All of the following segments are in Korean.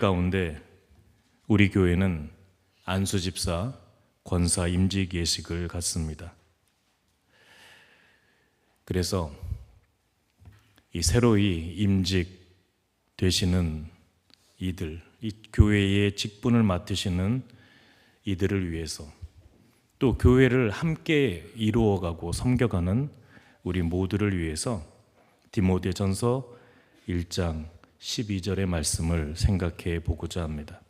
가운데 우리 교회는 안수집사 권사 임직 예식을 갖습니다. 그래서 이 새로이 임직 되시는 이들, 이 교회의 직분을 맡으시는 이들을 위해서 또 교회를 함께 이루어가고 섬겨가는 우리 모두를 위해서 디모데전서 1장 12절의 말씀을 생각해 보고자 합니다.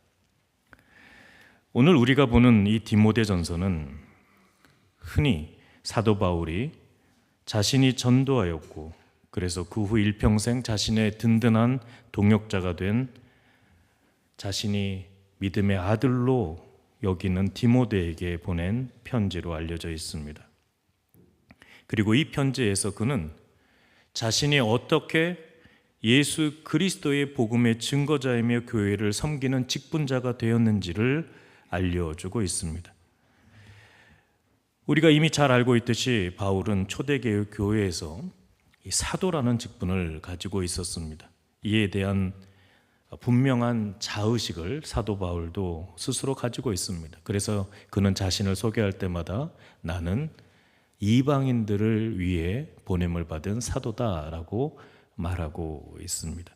오늘 우리가 보는 이 디모데전서는 흔히 사도 바울이 자신이 전도하였고 그래서 그 후 일평생 자신의 든든한 동역자가 된 자신이 믿음의 아들로 여기는 디모데에게 보낸 편지로 알려져 있습니다. 그리고 이 편지에서 그는 자신이 어떻게 예수 그리스도의 복음의 증거자이며 교회를 섬기는 직분자가 되었는지를 알려주고 있습니다. 우리가 이미 잘 알고 있듯이 바울은 초대교회 교회에서 이 사도라는 직분을 가지고 있었습니다. 이에 대한 분명한 자의식을 사도 바울도 스스로 가지고 있습니다. 그래서 그는 자신을 소개할 때마다 나는 이방인들을 위해 보냄을 받은 사도다라고 말하고 있습니다.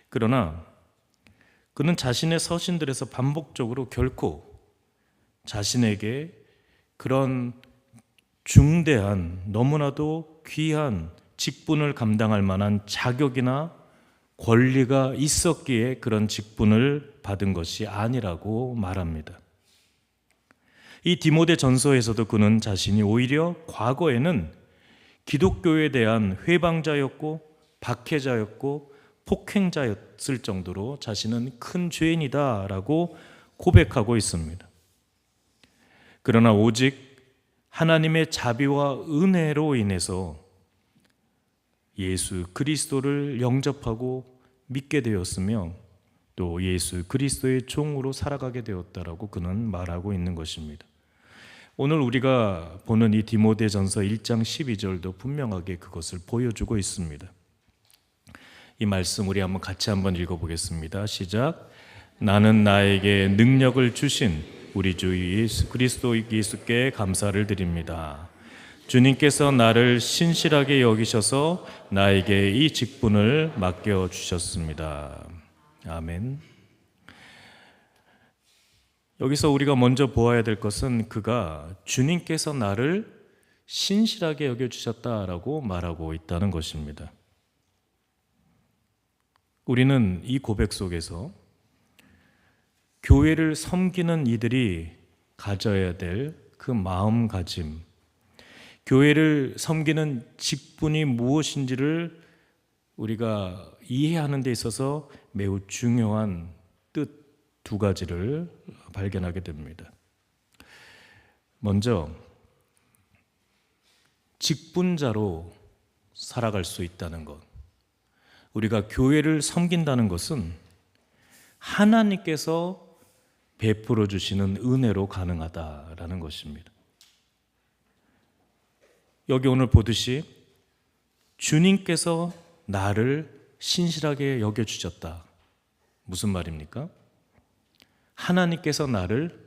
그러나 그는 자신의 서신들에서 반복적으로 결코 자신에게 그런 중대한 너무나도 귀한 직분을 감당할 만한 자격이나 권리가 있었기에 그런 직분을 받은 것이 아니라고 말합니다. 이 디모데 전서에서도 그는 자신이 오히려 과거에는 기독교에 대한 회방자였고 박해자였고 폭행자였을 정도로 자신은 큰 죄인이다라고 고백하고 있습니다. 그러나 오직 하나님의 자비와 은혜로 인해서 예수 그리스도를 영접하고 믿게 되었으며 또 예수 그리스도의 종으로 살아가게 되었다라고 그는 말하고 있는 것입니다. 오늘 우리가 보는 이 디모데전서 1장 12절도 분명하게 그것을 보여주고 있습니다. 이 말씀 우리 같이 한번 읽어보겠습니다. 시작. 나는 나에게 능력을 주신 우리 주 예수 그리스도 예수께 감사를 드립니다. 주님께서 나를 신실하게 여기셔서 나에게 이 직분을 맡겨주셨습니다. 아멘. 여기서 우리가 먼저 보아야 될 것은 그가 주님께서 나를 신실하게 여겨주셨다라고 말하고 있다는 것입니다. 우리는 이 고백 속에서 교회를 섬기는 이들이 가져야 될 그 마음가짐, 교회를 섬기는 직분이 무엇인지를 우리가 이해하는 데 있어서 매우 중요한 뜻 두 가지를 발견하게 됩니다. 먼저 직분자로 살아갈 수 있다는 것. 우리가 교회를 섬긴다는 것은 하나님께서 베풀어 주시는 은혜로 가능하다라는 것입니다. 여기 오늘 보듯이 주님께서 나를 신실하게 여겨주셨다. 무슨 말입니까? 하나님께서 나를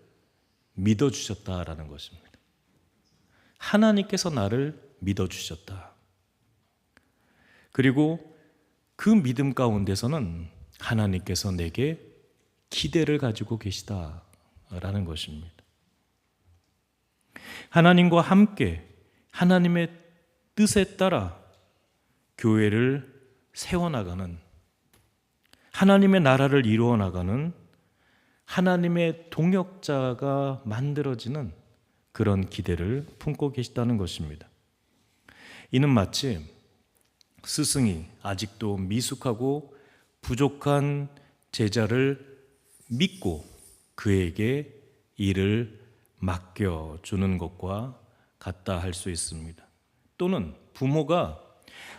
믿어주셨다라는 것입니다. 하나님께서 나를 믿어주셨다. 그리고 그 믿음 가운데서는 하나님께서 내게 기대를 가지고 계시다라는 것입니다. 하나님과 함께 하나님의 뜻에 따라 교회를 세워나가는, 하나님의 나라를 이루어나가는 하나님의 동역자가 만들어지는 그런 기대를 품고 계시다는 것입니다. 이는 마치 스승이 아직도 미숙하고 부족한 제자를 믿고 그에게 일을 맡겨주는 것과 같다 할 수 있습니다. 또는 부모가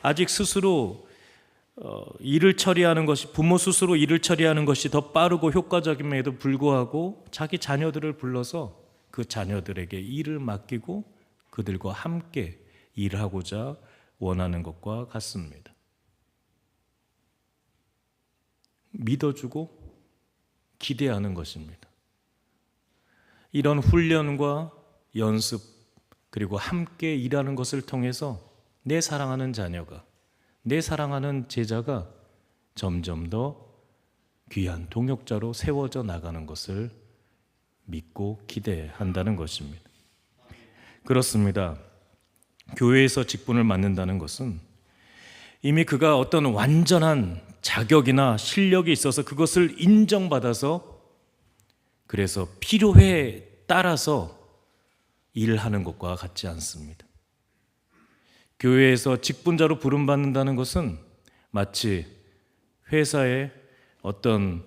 아직 스스로 일을 처리하는 것이, 부모 스스로 일을 처리하는 것이 더 빠르고 효과적임에도 불구하고 자기 자녀들을 불러서 그 자녀들에게 일을 맡기고 그들과 함께 일하고자 원하는 것과 같습니다. 믿어주고 기대하는 것입니다. 이런 훈련과 연습 그리고 함께 일하는 것을 통해서 내 사랑하는 자녀가, 내 사랑하는 제자가 점점 더 귀한 동역자로 세워져 나가는 것을 믿고 기대한다는 것입니다. 그렇습니다. 교회에서 직분을 맡는다는 것은 이미 그가 어떤 완전한 자격이나 실력이 있어서 그것을 인정받아서 그래서 필요에 따라서 일하는 것과 같지 않습니다. 교회에서 직분자로 부름받는다는 것은 마치 회사에 어떤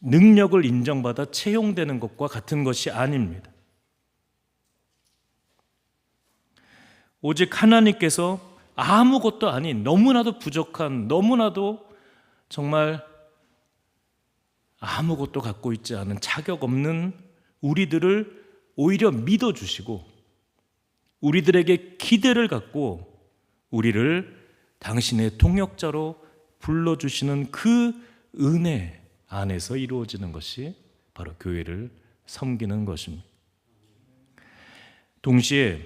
능력을 인정받아 채용되는 것과 같은 것이 아닙니다. 오직 하나님께서 아무것도 아닌 너무나도 부족한, 너무나도 정말 아무것도 갖고 있지 않은 자격 없는 우리들을 오히려 믿어주시고 우리들에게 기대를 갖고 우리를 당신의 동역자로 불러주시는 그 은혜 안에서 이루어지는 것이 바로 교회를 섬기는 것입니다. 동시에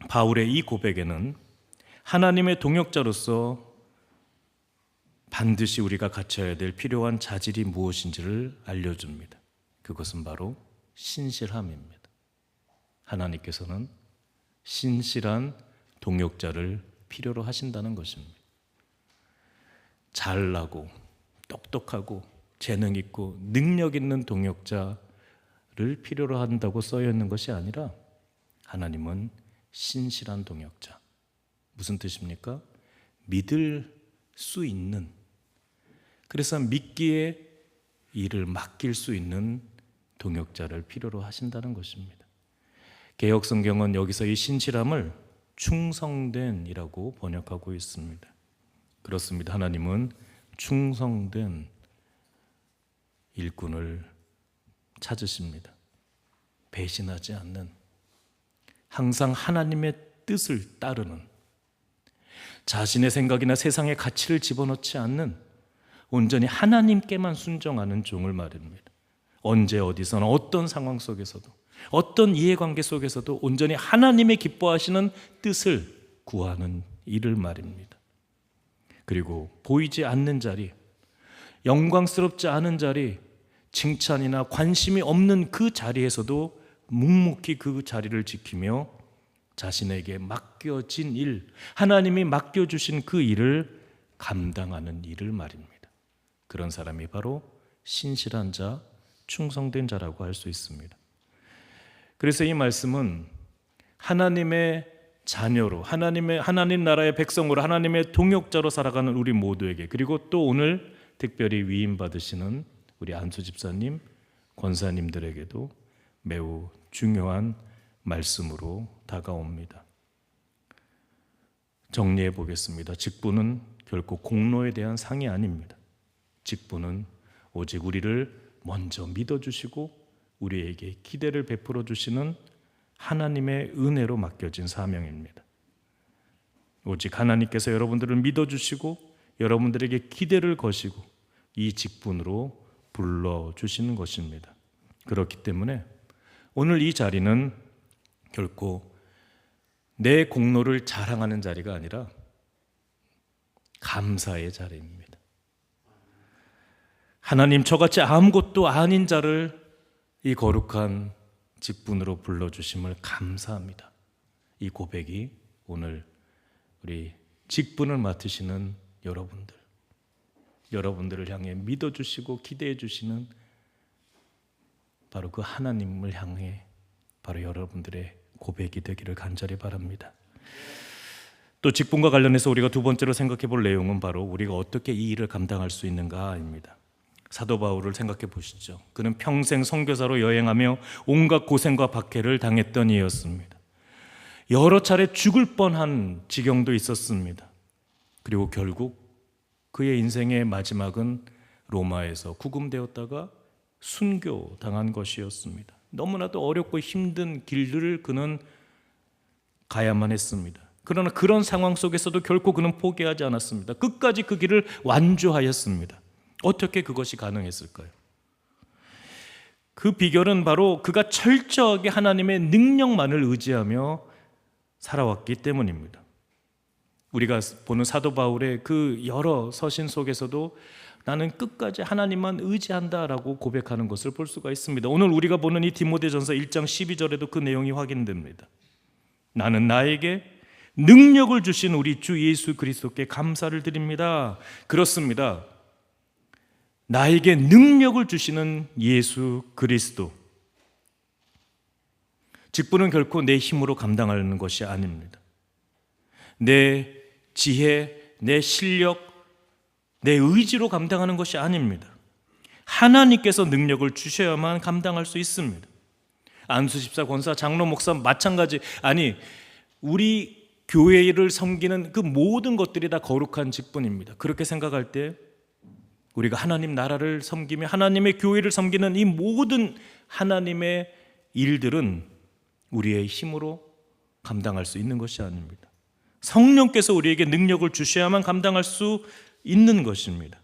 바울의 이 고백에는 하나님의 동역자로서 반드시 우리가 갖춰야 될 필요한 자질이 무엇인지를 알려줍니다. 그것은 바로 신실함입니다. 하나님께서는 신실한 동역자를 필요로 하신다는 것입니다. 잘나고 똑똑하고 재능 있고 능력 있는 동역자를 필요로 한다고 써여 있는 것이 아니라 하나님은 신실한 동역자. 무슨 뜻입니까? 믿을 수 있는, 그래서 믿기에 일을 맡길 수 있는 동역자를 필요로 하신다는 것입니다. 개역성경은 여기서 이 신실함을 충성된이라고 번역하고 있습니다. 그렇습니다. 하나님은 충성된 일꾼을 찾으십니다. 배신하지 않는, 항상 하나님의 뜻을 따르는, 자신의 생각이나 세상의 가치를 집어넣지 않는, 온전히 하나님께만 순종하는 종을 말입니다. 언제 어디서나 어떤 상황 속에서도 어떤 이해관계 속에서도 온전히 하나님의 기뻐하시는 뜻을 구하는 일을 말입니다. 그리고 보이지 않는 자리, 영광스럽지 않은 자리, 칭찬이나 관심이 없는 그 자리에서도 묵묵히 그 자리를 지키며 자신에게 맡겨진 일, 하나님이 맡겨주신 그 일을 감당하는 일을 말입니다. 그런 사람이 바로 신실한 자, 충성된 자라고 할 수 있습니다. 그래서 이 말씀은 하나님의 자녀로, 하나님 나라의 백성으로, 하나님의 동역자로 살아가는 우리 모두에게, 그리고 또 오늘 특별히 위임 받으시는 우리 안수 집사님, 권사님들에게도 매우 중요한 말씀으로 다가옵니다. 정리해 보겠습니다. 직분은 결코 공로에 대한 상이 아닙니다. 직분은 오직 우리를 먼저 믿어주시고 우리에게 기대를 베풀어 주시는 하나님의 은혜로 맡겨진 사명입니다. 오직 하나님께서 여러분들을 믿어주시고 여러분들에게 기대를 거시고 이 직분으로 불러주시는 것입니다. 그렇기 때문에 오늘 이 자리는 결코 내 공로를 자랑하는 자리가 아니라 감사의 자리입니다. 하나님, 저같이 아무것도 아닌 자를 이 거룩한 직분으로 불러주심을 감사합니다. 이 고백이 오늘 우리 직분을 맡으시는 여러분들을 향해 믿어주시고 기대해 주시는 바로 그 하나님을 향해 바로 여러분들의 고백이 되기를 간절히 바랍니다. 또 직분과 관련해서 우리가 두 번째로 생각해 볼 내용은 바로 우리가 어떻게 이 일을 감당할 수 있는가입니다. 사도 바울을 생각해 보시죠. 그는 평생 선교사로 여행하며 온갖 고생과 박해를 당했던 이였습니다. 여러 차례 죽을 뻔한 지경도 있었습니다. 그리고 결국 그의 인생의 마지막은 로마에서 구금되었다가 순교당한 것이었습니다. 너무나도 어렵고 힘든 길들을 그는 가야만 했습니다. 그러나 그런 상황 속에서도 결코 그는 포기하지 않았습니다. 끝까지 그 길을 완주하였습니다. 어떻게 그것이 가능했을까요? 그 비결은 바로 그가 철저하게 하나님의 능력만을 의지하며 살아왔기 때문입니다. 우리가 보는 사도 바울의 그 여러 서신 속에서도 나는 끝까지 하나님만 의지한다라고 고백하는 것을 볼 수가 있습니다. 오늘 우리가 보는 이 디모데전서 1장 12절에도 그 내용이 확인됩니다. 나는 나에게 능력을 주신 우리 주 예수 그리스도께 감사를 드립니다. 그렇습니다. 나에게 능력을 주시는 예수 그리스도. 직분은 결코 내 힘으로 감당하는 것이 아닙니다. 내 지혜, 내 실력, 내 의지로 감당하는 것이 아닙니다. 하나님께서 능력을 주셔야만 감당할 수 있습니다. 안수 집사, 권사, 장로, 목사 마찬가지. 아니, 우리 교회를 섬기는 그 모든 것들이 다 거룩한 직분입니다. 그렇게 생각할 때 우리가 하나님 나라를 섬기며 하나님의 교회를 섬기는 이 모든 하나님의 일들은 우리의 힘으로 감당할 수 있는 것이 아닙니다. 성령께서 우리에게 능력을 주셔야만 감당할 수 있는 것입니다.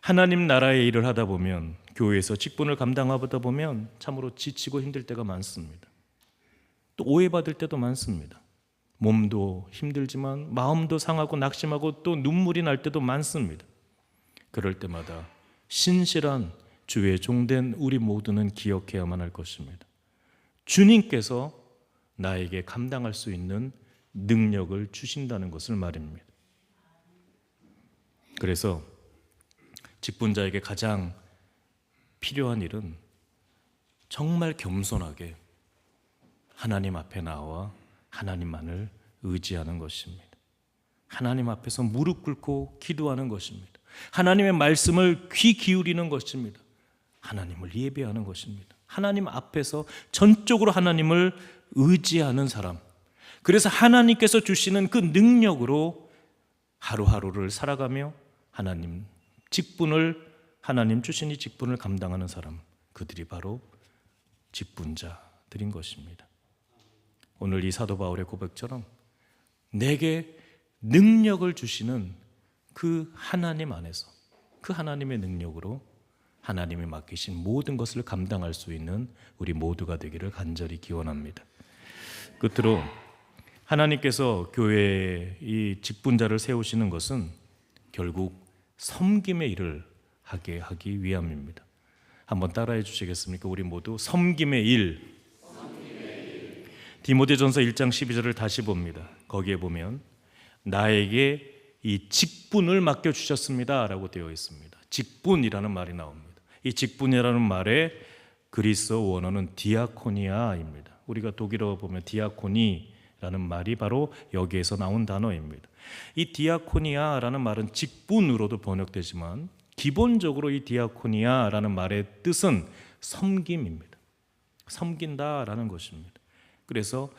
하나님 나라의 일을 하다 보면, 교회에서 직분을 감당하다 보면 참으로 지치고 힘들 때가 많습니다. 또 오해받을 때도 많습니다. 몸도 힘들지만 마음도 상하고 낙심하고 또 눈물이 날 때도 많습니다. 그럴 때마다 신실한 주의 종된 우리 모두는 기억해야만 할 것입니다. 주님께서 나에게 감당할 수 있는 능력을 주신다는 것을 말입니다. 그래서 직분자에게 가장 필요한 일은 정말 겸손하게 하나님 앞에 나와 하나님만을 의지하는 것입니다. 하나님 앞에서 무릎 꿇고 기도하는 것입니다. 하나님의 말씀을 귀 기울이는 것입니다. 하나님을 예배하는 것입니다. 하나님 앞에서 전적으로 하나님을 의지하는 사람, 그래서 하나님께서 주시는 그 능력으로 하루하루를 살아가며 하나님 주신 이 직분을 감당하는 사람, 그들이 바로 직분자들인 것입니다. 오늘 이 사도 바울의 고백처럼 내게 능력을 주시는 그 하나님 안에서, 그 하나님의 능력으로 하나님이 맡기신 모든 것을 감당할 수 있는 우리 모두가 되기를 간절히 기원합니다. 끝으로 하나님께서 교회에 이 직분자를 세우시는 것은 결국 섬김의 일을 하게 하기 위함입니다. 한번 따라해 주시겠습니까? 우리 모두 섬김의 일. 디모데전서 1장 12절을 다시 봅니다. 거기에 보면 나에게 이 직분을 맡겨주셨습니다 라고 되어 있습니다. 직분이라는 말이 나옵니다. 이 직분이라는 말의 그리스어 원어는 디아코니아입니다. 우리가 독일어 보면 디아코니라는 말이 바로 여기에서 나온 단어입니다. 이 디아코니아라는 말은 직분으로도 번역되지만 기본적으로 이 디아코니아라는 말의 뜻은 섬김입니다. 섬긴다라는 것입니다. 그래서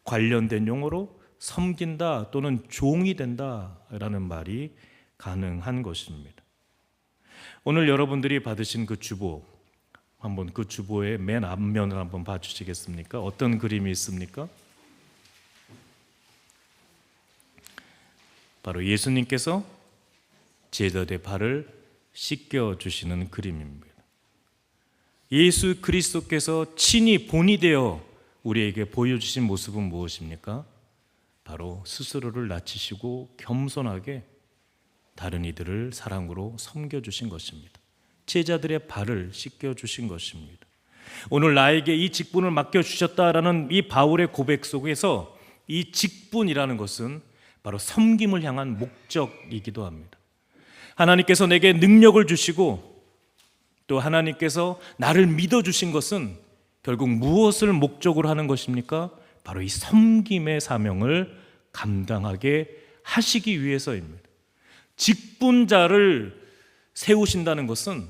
관련된 용어로 섬긴다 또는 종이 된다라는 말이 가능한 것입니다. 오늘 여러분들이 받으신 그 주보, 한번 그 주보의 맨 앞면을 한번 봐주시겠습니까? 어떤 그림이 있습니까? 바로 예수님께서 제자들의 발을 씻겨주시는 그림입니다. 예수 그리스도께서 친히 본이 되어 우리에게 보여주신 모습은 무엇입니까? 바로 스스로를 낮추시고 겸손하게 다른 이들을 사랑으로 섬겨주신 것입니다. 제자들의 발을 씻겨주신 것입니다. 오늘 나에게 이 직분을 맡겨주셨다라는 이 바울의 고백 속에서 이 직분이라는 것은 바로 섬김을 향한 목적이기도 합니다. 하나님께서 내게 능력을 주시고 또 하나님께서 나를 믿어주신 것은 결국 무엇을 목적으로 하는 것입니까? 바로 이 섬김의 사명을 감당하게 하시기 위해서입니다. 직분자를 세우신다는 것은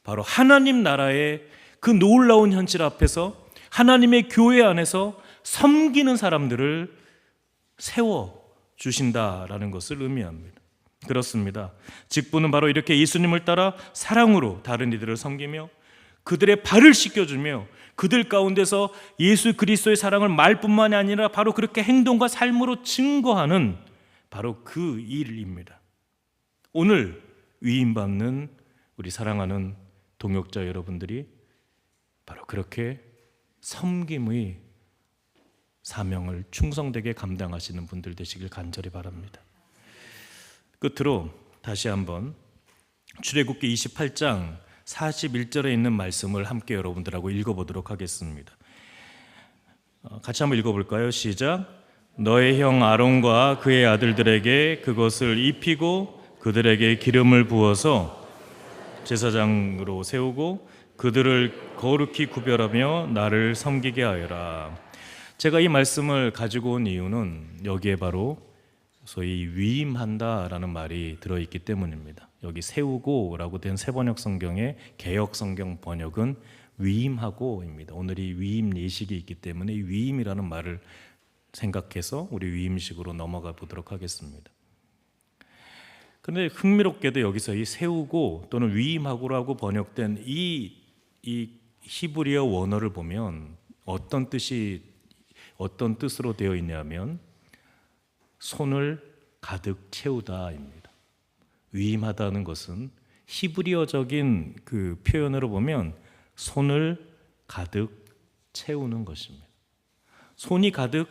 바로 하나님 나라의 그 놀라운 현실 앞에서 하나님의 교회 안에서 섬기는 사람들을 세워주신다라는 것을 의미합니다. 그렇습니다. 직분은 바로 이렇게 예수님을 따라 사랑으로 다른 이들을 섬기며 그들의 발을 씻겨주며 그들 가운데서 예수 그리스도의 사랑을 말뿐만이 아니라 바로 그렇게 행동과 삶으로 증거하는 바로 그 일입니다. 오늘 위임받는 우리 사랑하는 동역자 여러분들이 바로 그렇게 섬김의 사명을 충성되게 감당하시는 분들 되시길 간절히 바랍니다. 끝으로 다시 한번 출애굽기 28장 41절에 있는 말씀을 함께 여러분들하고 읽어보도록 하겠습니다. 같이 한번 읽어볼까요? 시작. 너의 형 아론과 그의 아들들에게 그것을 입히고 그들에게 기름을 부어서 제사장으로 세우고 그들을 거룩히 구별하며 나를 섬기게 하여라. 제가 이 말씀을 가지고 온 이유는 여기에 바로 소위 위임한다라는 말이 들어있기 때문입니다. 여기 세우고라고 된 세번역 성경의 개역 성경 번역은 위임하고입니다. 오늘 이 위임 예식이 있기 때문에 이 위임이라는 말을 생각해서 우리 위임식으로 넘어가 보도록 하겠습니다. 그런데 흥미롭게도 여기서 이 세우고 또는 위임하고라고 번역된 이 히브리어 원어를 보면 어떤 뜻으로 되어 있냐면 손을 가득 채우다입니다. 위임하다는 것은 히브리어적인 그 표현으로 보면 손을 가득 채우는 것입니다. 손이 가득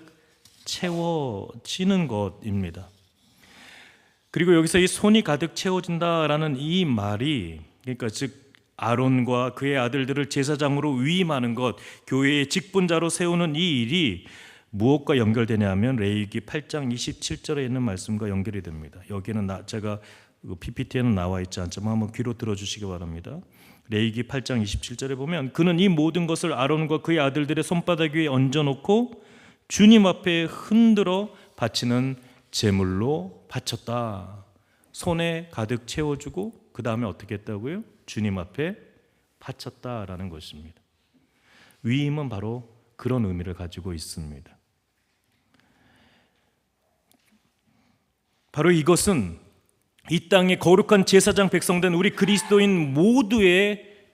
채워지는 것입니다. 그리고 여기서 이 손이 가득 채워진다라는 이 말이, 그러니까 즉 아론과 그의 아들들을 제사장으로 위임하는 것, 교회의 직분자로 세우는 이 일이 무엇과 연결되냐 하면 레위기 8장 27절에 있는 말씀과 연결이 됩니다. 여기는 제가 PPT에는 나와 있지 않지만 한번 귀로 들어주시기 바랍니다. 레위기 8장 27절에 보면 그는 이 모든 것을 아론과 그의 아들들의 손바닥 위에 얹어놓고 주님 앞에 흔들어 바치는 제물로 바쳤다. 손에 가득 채워주고 그 다음에 어떻게 했다고요? 주님 앞에 바쳤다라는 것입니다. 위임은 바로 그런 의미를 가지고 있습니다. 바로 이것은 이 땅의 거룩한 제사장 백성된 우리 그리스도인 모두의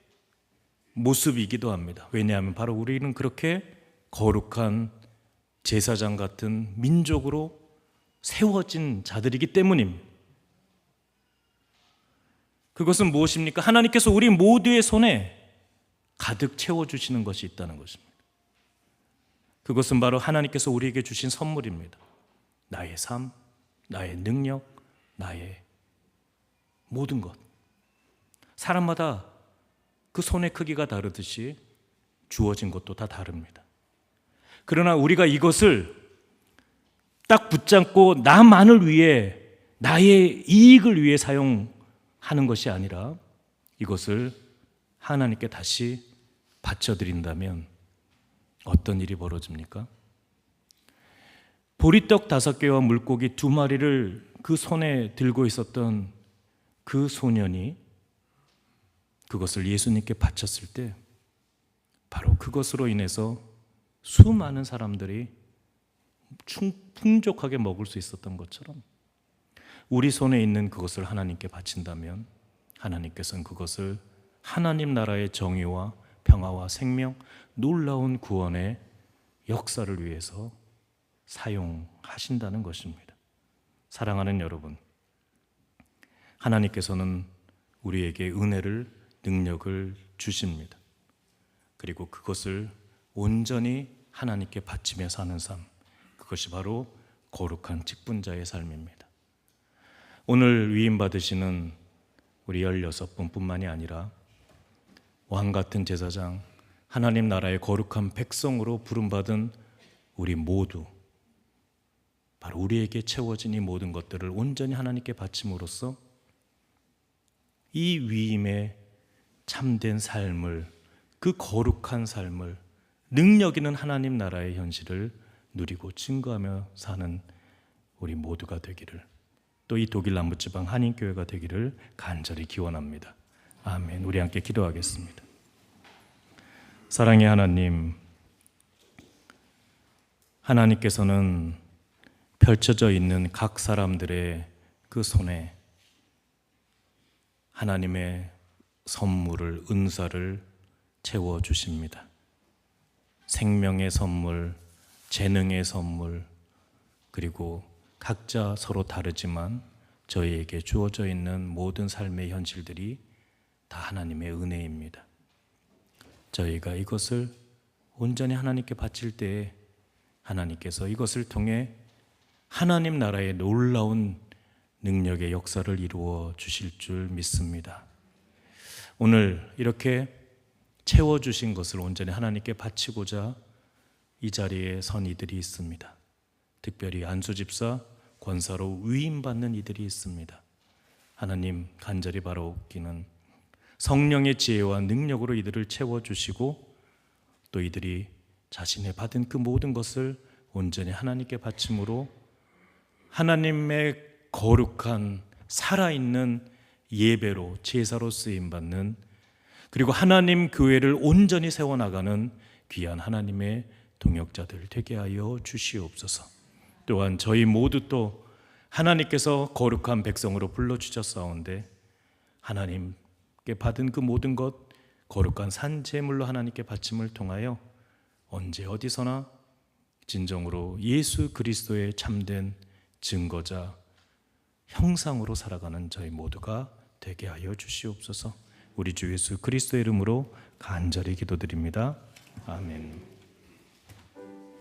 모습이기도 합니다. 왜냐하면 바로 우리는 그렇게 거룩한 제사장 같은 민족으로 세워진 자들이기 때문입니다. 그것은 무엇입니까? 하나님께서 우리 모두의 손에 가득 채워주시는 것이 있다는 것입니다. 그것은 바로 하나님께서 우리에게 주신 선물입니다. 나의 삶, 나의 능력, 나의 모든 것. 사람마다 그 손의 크기가 다르듯이 주어진 것도 다 다릅니다. 그러나 우리가 이것을 딱 붙잡고 나만을 위해, 나의 이익을 위해 사용하는 것이 아니라 이것을 하나님께 다시 바쳐드린다면 어떤 일이 벌어집니까? 보리떡 5개와 물고기 2마리를 그 손에 들고 있었던 그 소년이 그것을 예수님께 바쳤을 때 바로 그것으로 인해서 수많은 사람들이 풍족하게 먹을 수 있었던 것처럼 우리 손에 있는 그것을 하나님께 바친다면 하나님께서는 그것을 하나님 나라의 정의와 평화와 생명, 놀라운 구원의 역사를 위해서 사용하신다는 것입니다. 사랑하는 여러분, 하나님께서는 우리에게 은혜를, 능력을 주십니다. 그리고 그것을 온전히 하나님께 바치며 사는 삶, 그것이 바로 거룩한 직분자의 삶입니다. 오늘 위임받으시는 우리 16분뿐만이 아니라 왕같은 제사장, 하나님 나라의 거룩한 백성으로 부름받은 우리 모두, 바로 우리에게 채워진 이 모든 것들을 온전히 하나님께 바침으로써 이 위임의 참된 삶을, 그 거룩한 삶을, 능력 있는 하나님 나라의 현실을 누리고 증거하며 사는 우리 모두가 되기를, 또 이 독일 남부지방 한인교회가 되기를 간절히 기원합니다. 아멘. 우리 함께 기도하겠습니다. 사랑의 하나님, 하나님께서는 펼쳐져 있는 각 사람들의 그 손에 하나님의 선물을, 은사를 채워주십니다. 생명의 선물, 재능의 선물, 그리고 각자 서로 다르지만 저희에게 주어져 있는 모든 삶의 현실들이 다 하나님의 은혜입니다. 저희가 이것을 온전히 하나님께 바칠 때에 하나님께서 이것을 통해 하나님 나라의 놀라운 능력의 역사를 이루어 주실 줄 믿습니다. 오늘 이렇게 채워주신 것을 온전히 하나님께 바치고자 이 자리에 선 이들이 있습니다. 특별히 안수집사, 권사로 위임받는 이들이 있습니다. 하나님 간절히 바라옵기는 성령의 지혜와 능력으로 이들을 채워주시고 또 이들이 자신의 받은 그 모든 것을 온전히 하나님께 바침으로 하나님의 거룩한 살아있는 예배로 제사로 쓰임받는, 그리고 하나님 교회를 온전히 세워나가는 귀한 하나님의 동역자들 되게 하여 주시옵소서. 또한 저희 모두 또 하나님께서 거룩한 백성으로 불러주셨사온데 하나님께 받은 그 모든 것 거룩한 산제물로 하나님께 바침을 통하여 언제 어디서나 진정으로 예수 그리스도의 참된 증거자 형상으로 살아가는 저희 모두가 되게 하여 주시옵소서. 우리 주 예수 그리스도의 이름으로 간절히 기도드립니다. 아멘.